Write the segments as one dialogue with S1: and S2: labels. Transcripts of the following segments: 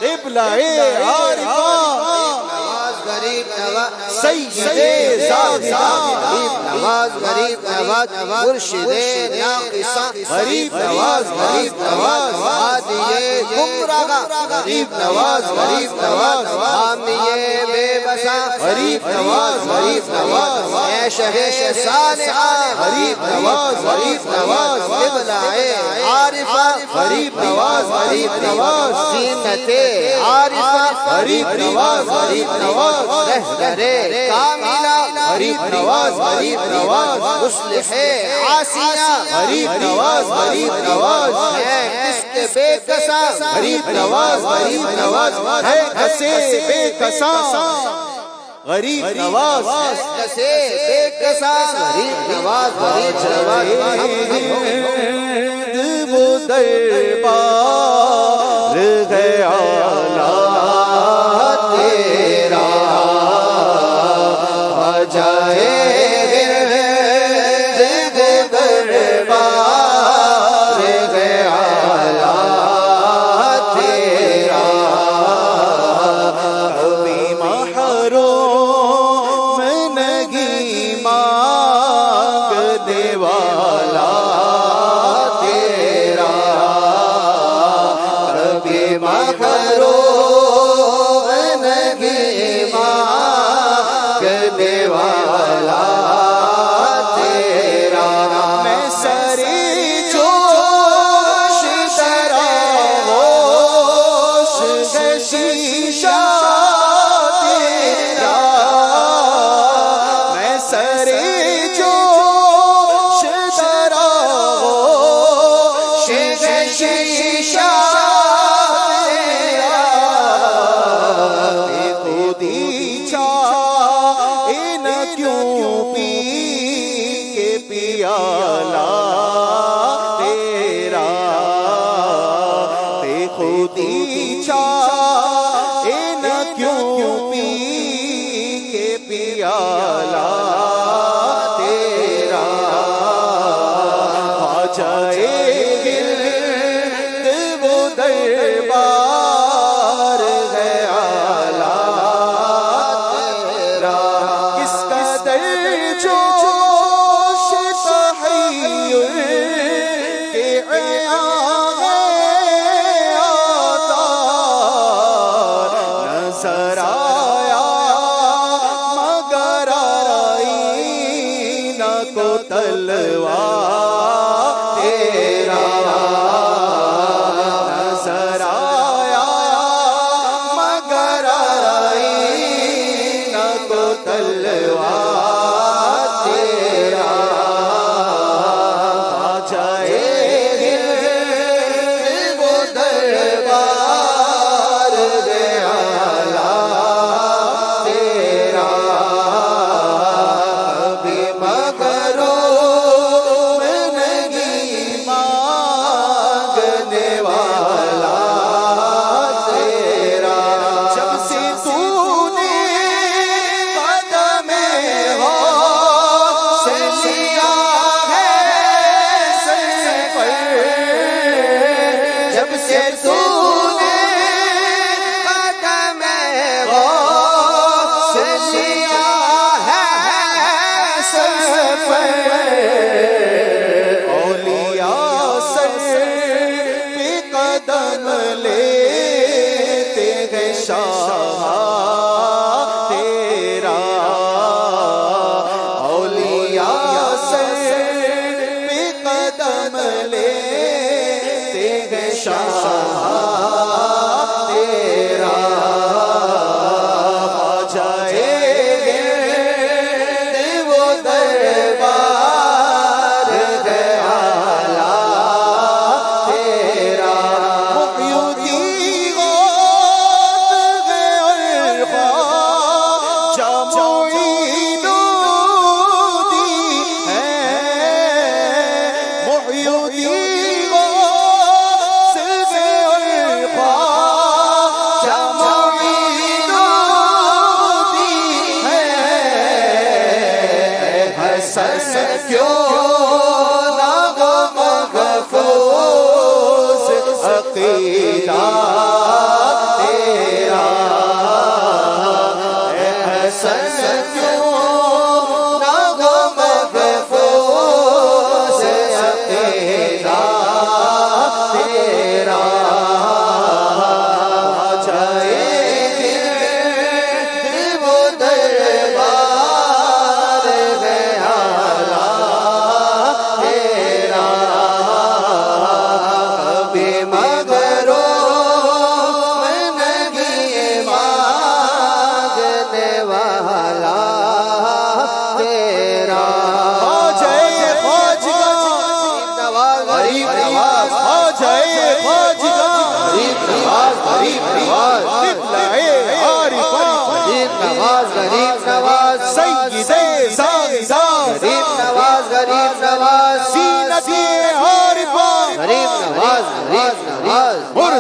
S1: क़िबला-ए आरिफा
S2: गरीब नवाज
S1: सैयदे ज़ाहिदा
S2: गरीब नवाज मुर्शिदे नाक़िसा
S1: गरीब नवाज
S2: हादिये गुमराह
S1: गरीब नवाज
S2: हामिये बेबसा
S1: गरीब नवाज
S2: ऐ शहे सालिहा
S1: गरीब नवाज
S2: क़िबला-ए आरिफा
S1: गरीब नवाज
S2: ज़ीनते आरिफा
S1: गरीब नवाज
S2: रहबरे कामिला
S1: गरीब नवाज
S2: मुस्लिहे आसिया
S1: गरीब नवाज
S2: है किसके बेकसा
S1: गरीब नवाज है कसे बेकसा गरीब नवाज
S2: कसे बेकसा गरीब नवाज
S1: वो दरबार गया तेरा
S2: जाए
S1: अक़ीदा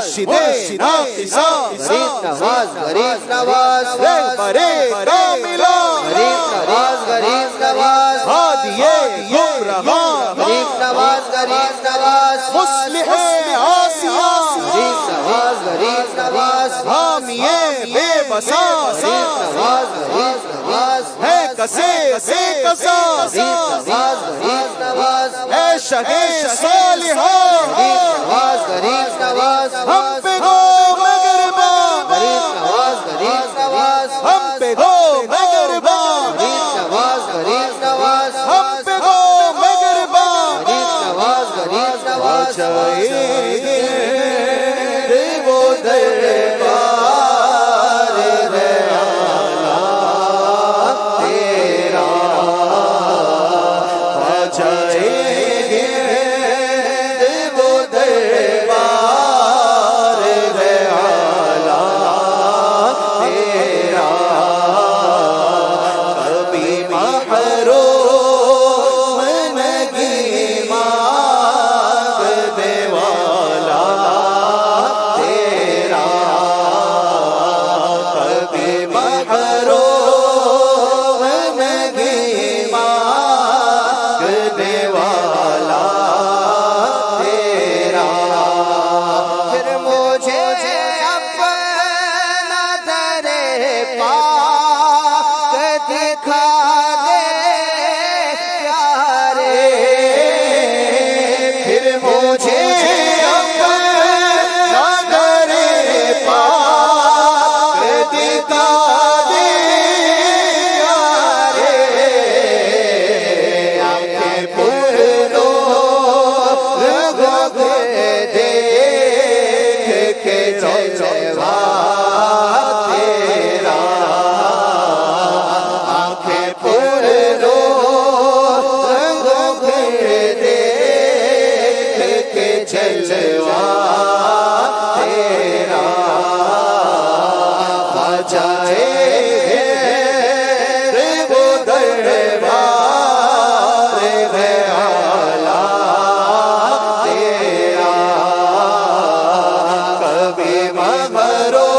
S1: मुर्शिदे नाक़िसा
S2: गरीब नवाज गरीब नवाज
S1: रहबरे कामिला
S2: गरीब नवाज
S1: हादिये गुमराहा
S2: गरीब नवाज
S1: मुस्लिहे आसिया
S2: गरीब नवाज
S1: हामिये बेबसा
S2: गरीब नवाज
S1: है कसे बेकसा
S2: गरीब नवाज
S1: है शहे सालिहा
S2: गरीब नवाज
S1: हम पे गो मगरबा
S2: गरीब नवाज
S1: हम पे गो मगरबा
S2: गरीब नवाज
S1: हम पे गो मगरबा
S2: गरीब नवाज
S1: जाएंगे वो दरबार है आला तेरा आ जाएंगे वो दरबार है आला तेरा कभी महरो कभी मरो